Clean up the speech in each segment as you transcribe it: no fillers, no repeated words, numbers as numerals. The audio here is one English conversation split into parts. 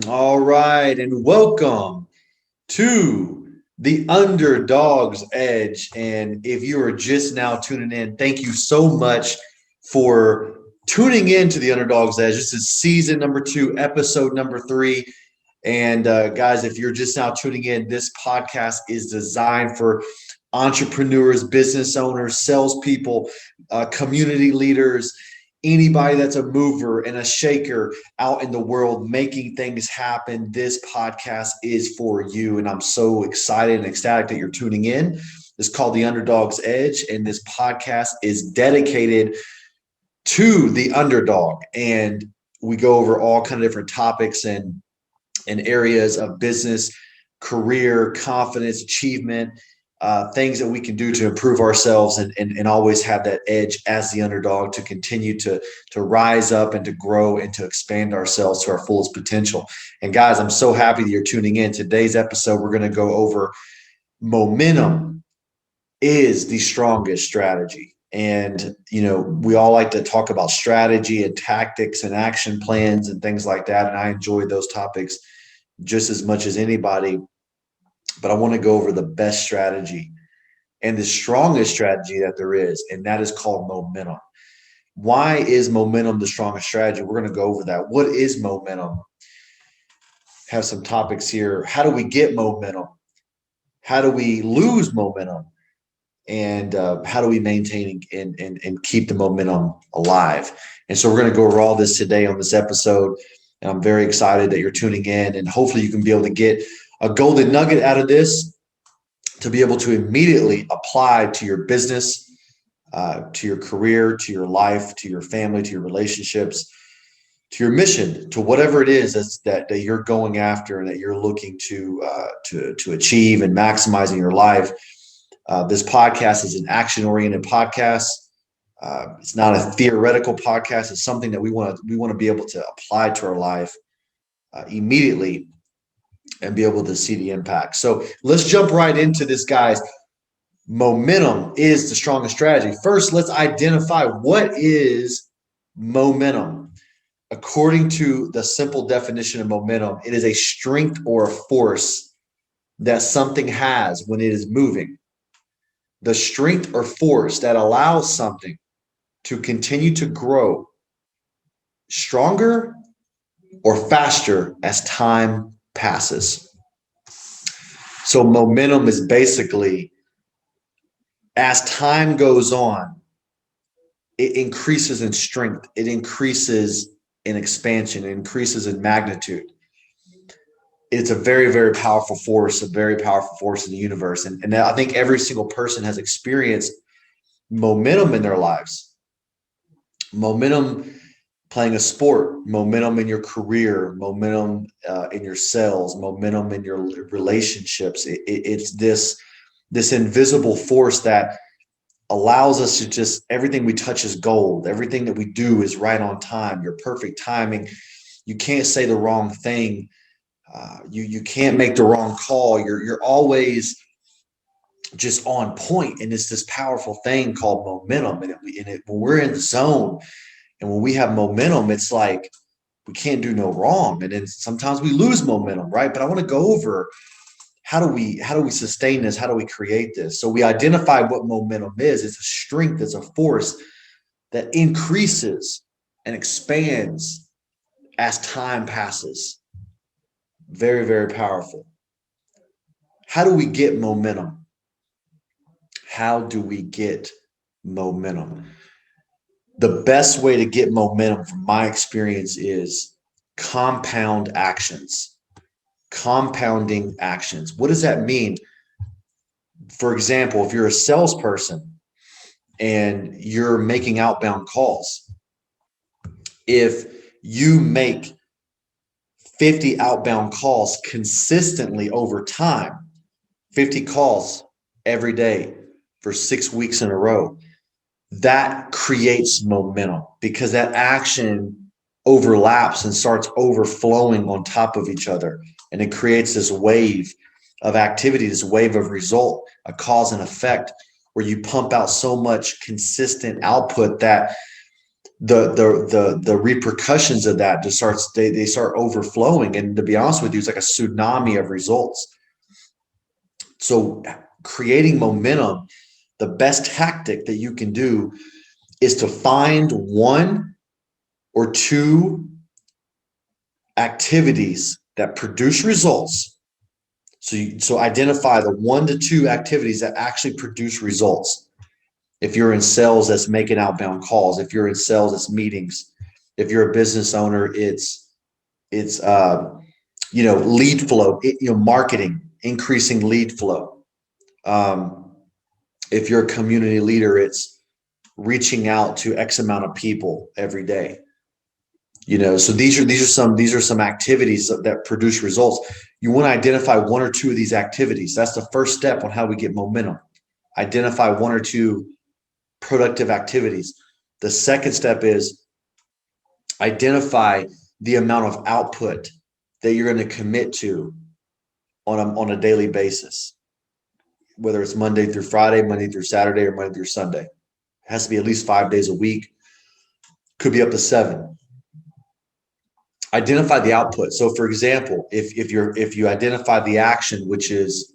All right, and welcome to the Underdogs Edge. And if you are just now tuning in, thank you so much for tuning in to the Underdogs Edge. This is season number 2, episode number 3. And guys, if you're just now tuning in, this podcast is designed for entrepreneurs, business owners, salespeople, community leaders, anybody that's a mover and a shaker out in the world making things happen. This podcast is for you. And I'm so excited and ecstatic that you're tuning in. It's called the Underdog's Edge. And this podcast is dedicated to the underdog. And we go over all kind of different topics and areas of business, career, confidence, achievement, things that we can do to improve ourselves and always have that edge as the underdog to continue to rise up and to grow and to expand ourselves to our fullest potential. And guys, I'm so happy that you're tuning in. Today's episode, we're going to go over momentum is the strongest strategy. And, we all like to talk about strategy and tactics and action plans and things like that. And I enjoy those topics just as much as anybody. But I want to go over the best strategy and the strongest strategy that there is, and that is called momentum. Why is momentum the strongest strategy? We're going to go over that. What is momentum? Have some topics here. How do we get momentum? How do we lose momentum? And how do we maintain and keep the momentum alive? And so we're going to go over all this today on this episode. And I'm very excited that you're tuning in, and hopefully you can be able to get a golden nugget out of this to be able to immediately apply to your business, to your career, to your life, to your family, to your relationships, to your mission, to whatever it is that you're going after and that you're looking to achieve and maximize in your life. This podcast is an action-oriented podcast. It's not a theoretical podcast. It's something that we want to be able to apply to our life immediately and be able to see the impact. So let's jump right into this, guys. Momentum is the strongest strategy. First, let's identify what is momentum. According to the simple definition of momentum, it is a strength or a force that something has when it is moving. The strength or force that allows something to continue to grow stronger or faster as time passes. So momentum is basically, as time goes on, it increases in strength, it increases in expansion, it increases in magnitude. It's a very, very powerful force, a very powerful force in the universe. And I think every single person has experienced momentum in their lives. Momentum playing a sport, momentum in your career, momentum in your sales, momentum in your relationships. It's this invisible force that allows us to just, everything we touch is gold. Everything that we do is right on time. Your perfect timing. You can't say the wrong thing. You can't make the wrong call. You're always just on point. And it's this powerful thing called momentum. And when we're in the zone and when we have momentum, it's like we can't do no wrong. And then sometimes we lose momentum, right? But I want to go over how do we sustain this? How do we create this? So we identify what momentum is. It's a strength, it's a force that increases and expands as time passes. Very, very powerful. How do we get momentum? How do we get momentum? The best way to get momentum, from my experience, is compound actions. Compounding actions. What does that mean? For example, if you're a salesperson and you're making outbound calls, if you make 50 outbound calls consistently over time, 50 calls every day for 6 weeks in a row, that creates momentum because that action overlaps and starts overflowing on top of each other. And it creates this wave of activity, this wave of result, a cause and effect, where you pump out so much consistent output that the repercussions of that just they start overflowing. And to be honest with you, it's like a tsunami of results. So creating momentum, the best tactic that you can do is to find one or two activities that produce results. So identify the 1 to 2 activities that actually produce results. If you're in sales, that's making outbound calls. If you're in sales, it's meetings. If you're a business owner, it's lead flow, marketing, increasing lead flow. If you're a community leader, it's reaching out to X amount of people every day. So these are some activities that produce results. You want to identify 1 or 2 of these activities. That's the first step on how we get momentum. Identify 1 or 2 productive activities. The second step is identify the amount of output that you're going to commit to on a daily basis, whether it's Monday through Friday, Monday through Saturday, or Monday through Sunday. It has to be at least 5 days a week. Could be up to 7. Identify the output. So, for example, if you identify the action, which is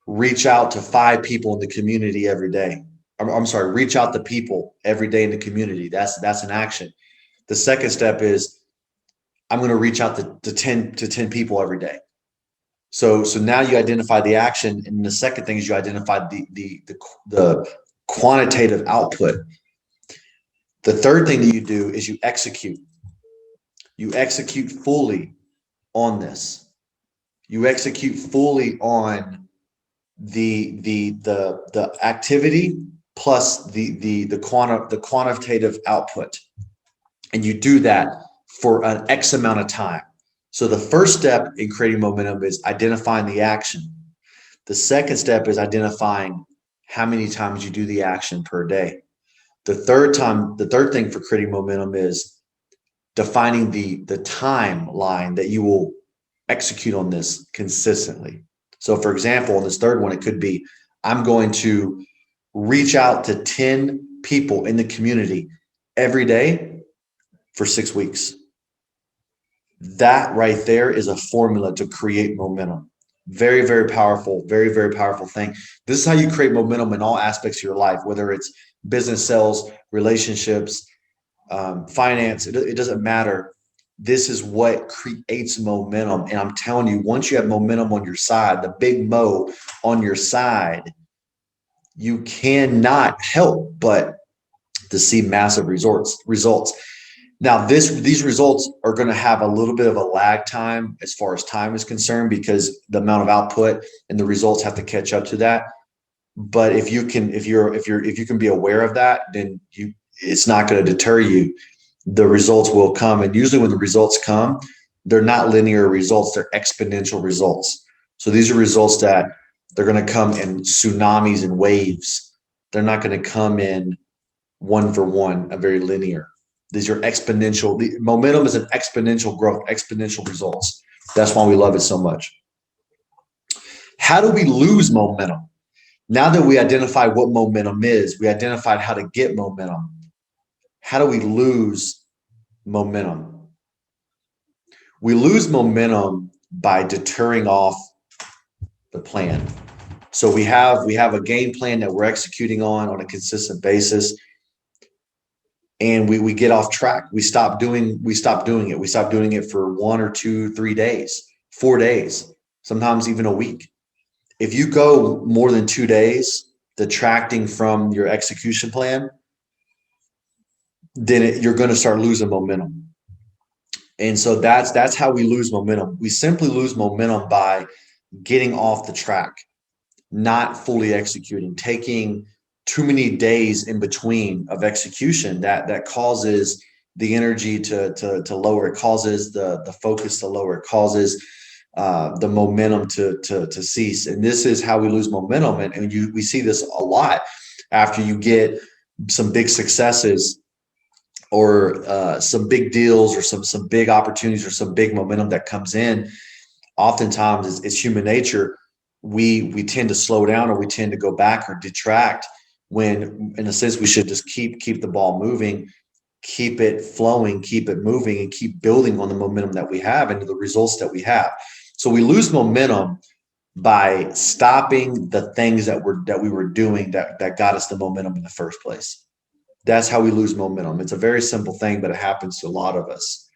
reach out to 5 people in the community every day. I'm sorry, reach out to people every day in the community. That's an action. The second step is I'm going to reach out to 10 people every day. So now you identify the action, and the second thing is you identify the quantitative output. The third thing that you do is you execute. You execute fully on this. You execute fully on the activity plus the quantitative output, and you do that for an X amount of time. So the first step in creating momentum is identifying the action. The second step is identifying how many times you do the action per day. The third thing for creating momentum is defining the timeline that you will execute on this consistently. So for example, on this third one, it could be, I'm going to reach out to 10 people in the community every day for 6 weeks. That right there is a formula to create momentum. Very, very powerful, very, very powerful thing. This is how you create momentum in all aspects of your life, whether it's business, sales, relationships, finance, it doesn't matter. This is what creates momentum. And I'm telling you, once you have momentum on your side, the big mo on your side, you cannot help but to see massive results. Now, these results are going to have a little bit of a lag time as far as time is concerned, because the amount of output and the results have to catch up to that. But if you can be aware of that, then it's not going to deter you. The results will come. And usually when the results come, they're not linear results, they're exponential results. So these are results that they're going to come in tsunamis and waves. They're not going to come in one for one, a very linear. These are exponential. The momentum is an exponential growth, exponential results. That's why we love it so much. How do we lose momentum? Now that we identify what momentum is, we identified how to get momentum. How do we lose momentum? We lose momentum by deterring off the plan. So we have a game plan that we're executing on a consistent basis, and we get off track. We stop doing it. We stop doing it for 1 or 2, 3 days, 4 days, sometimes even a week. If you go more than 2 days detracting from your execution plan, then you're going to start losing momentum. And so that's how we lose momentum. We simply lose momentum by getting off the track, not fully executing, taking too many days in between of execution that causes the energy to lower. It causes the focus to lower. It causes the momentum to cease. And this is how we lose momentum. And we see this a lot after you get some big successes or some big deals or some big opportunities or some big momentum that comes in. Oftentimes it's human nature. We tend to slow down, or we tend to go back or detract when in a sense we should just keep the ball moving, keep it flowing, keep it moving, and keep building on the momentum that we have and the results that we have. So we lose momentum by stopping the things that we were doing that got us the momentum in the first place. That's how we lose momentum. It's a very simple thing, but it happens to a lot of us.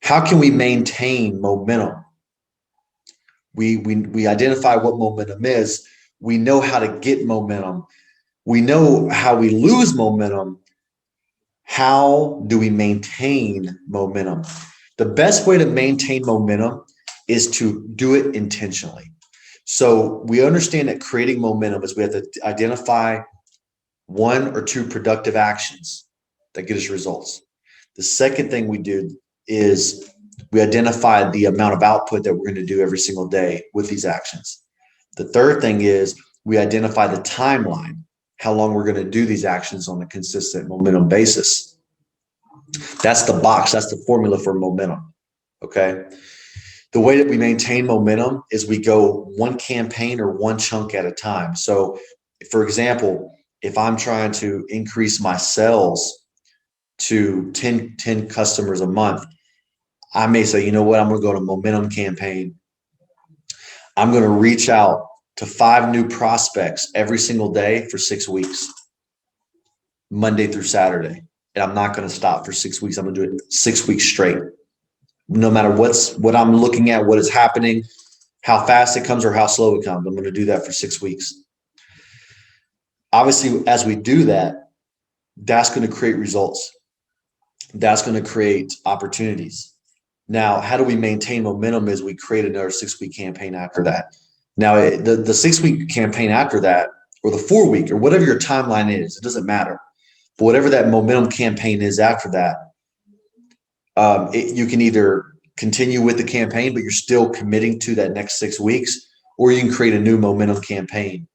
How can we maintain momentum? We identify what momentum is. We know how to get momentum. We know how we lose momentum. How do we maintain momentum? The best way to maintain momentum is to do it intentionally. So we understand that creating momentum is we have to identify one or two productive actions that get us results. The second thing we do is we identify the amount of output that we're going to do every single day with these actions. The third thing is we identify the timeline, how long we're going to do these actions on a consistent momentum basis. That's the box. That's the formula for momentum. Okay. The way that we maintain momentum is we go one campaign or one chunk at a time. So, for example, if I'm trying to increase my sales to 10 customers a month, I may say, you know what, I'm going to go to momentum campaign. I'm going to reach out to 5 new prospects every single day for 6 weeks, Monday through Saturday. And I'm not going to stop for 6 weeks. I'm going to do it 6 weeks straight. No matter what I'm looking at, what is happening, how fast it comes or how slow it comes, I'm going to do that for 6 weeks. Obviously, as we do that, that's going to create results. That's going to create opportunities. Now, how do we maintain momentum is we create another 6-week campaign after that. Now, the 6-week campaign after that, or the 4-week, or whatever your timeline is, it doesn't matter. But whatever that momentum campaign is after that, you can either continue with the campaign, but you're still committing to that next 6 weeks, or you can create a new momentum campaign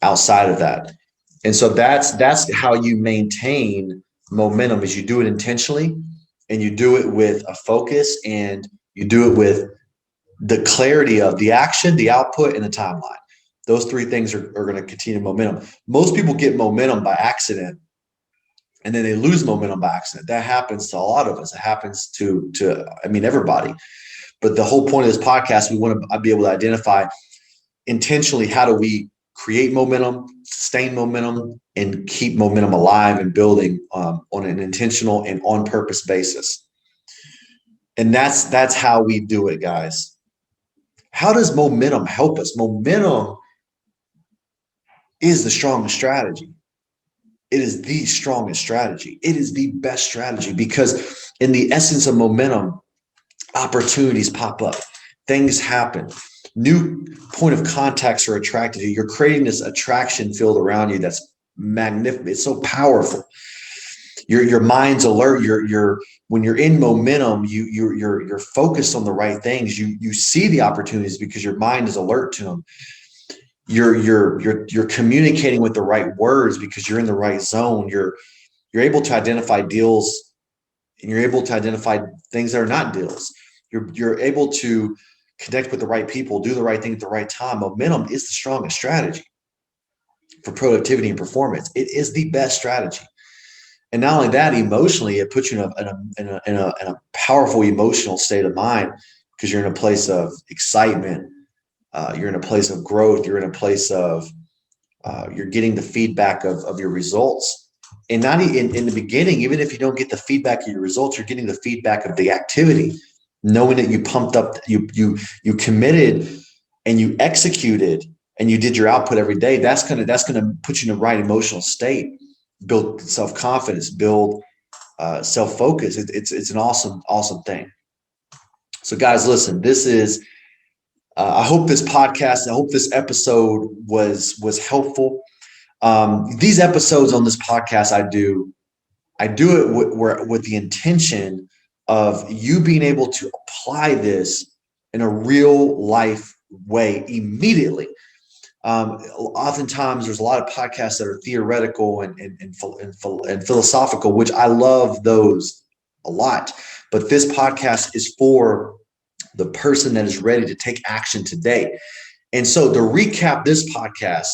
outside of that. And so that's how you maintain momentum, is you do it intentionally, and you do it with a focus, and you do it with the clarity of the action, the output, and the timeline. Those 3 things are going to continue momentum. Most people get momentum by accident, and then they lose momentum by accident. That happens to a lot of us. It happens to everybody. But the whole point of this podcast, we want to be able to identify intentionally, how do we create momentum, sustain momentum, and keep momentum alive and building on an intentional and on purpose basis. And that's how we do it, guys. How does momentum help us? Momentum is the strongest strategy. It is the strongest strategy. It is the best strategy, because in the essence of momentum, opportunities pop up, things happen, new point of contacts are attracted to you. You're creating this attraction field around you that's magnificent. It's so powerful. Your mind's alert. When you're in momentum, you're focused on the right things. You see the opportunities because your mind is alert to them. You're communicating with the right words because you're in the right zone. You're able to identify deals, and you're able to identify things that are not deals. You're able to connect with the right people, do the right thing at the right time. Momentum is the strongest strategy for productivity and performance. It is the best strategy. And not only that, emotionally, it puts you in a powerful emotional state of mind, because you're in a place of excitement. You're in a place of growth. You're in a place of you're getting the feedback of your results. And not in the beginning, even if you don't get the feedback of your results, you're getting the feedback of the activity, knowing that you pumped up, you committed, and you executed, and you did your output every day. That's gonna put you in the right emotional state, build self-confidence, build self-focus. It's an awesome thing. So guys, listen, this is I hope this podcast, I hope this episode was helpful. These episodes on this podcast, I do it with the intention of you being able to apply this in a real life way immediately. Oftentimes there's a lot of podcasts that are theoretical and philosophical, which I love those a lot. But this podcast is for the person that is ready to take action today. And so to recap this podcast,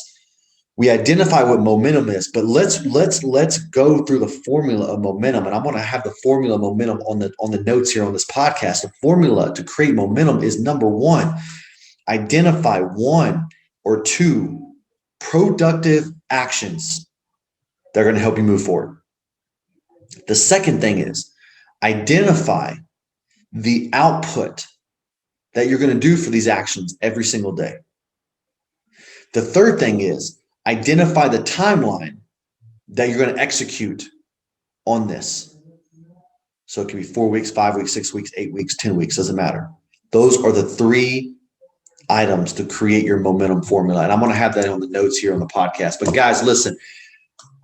We identify what momentum is, but let's go through the formula of momentum. And I'm going to have the formula of momentum on the notes here on this podcast. The formula to create momentum is number one, identify one or two productive actions that are going to help you move forward. The second thing is identify the output that you're going to do for these actions every single day. The third thing is identify the timeline that you're going to execute on this. So it can be 4 weeks, 5 weeks, 6 weeks, 8 weeks, 10 weeks, doesn't matter. Those are the three items to create your momentum formula. And I'm going to have that on the notes here on the podcast. But guys, listen,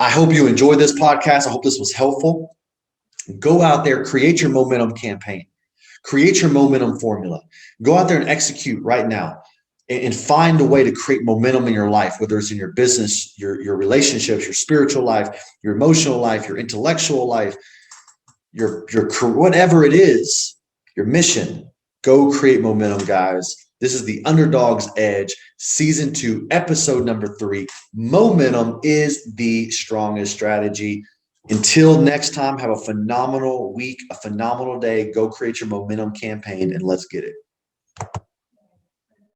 I hope you enjoyed this podcast. I hope this was helpful. Go out there, create your momentum campaign, create your momentum formula. Go out there and execute right now and find a way to create momentum in your life, whether it's in your business, your relationships, your spiritual life, your emotional life, your intellectual life, your whatever it is, your mission. Go create momentum, guys. This is the Underdogs Edge, Season 2, Episode number 3. Momentum is the strongest strategy. Until next time, have a phenomenal week, a phenomenal day. Go create your momentum campaign, and let's get it.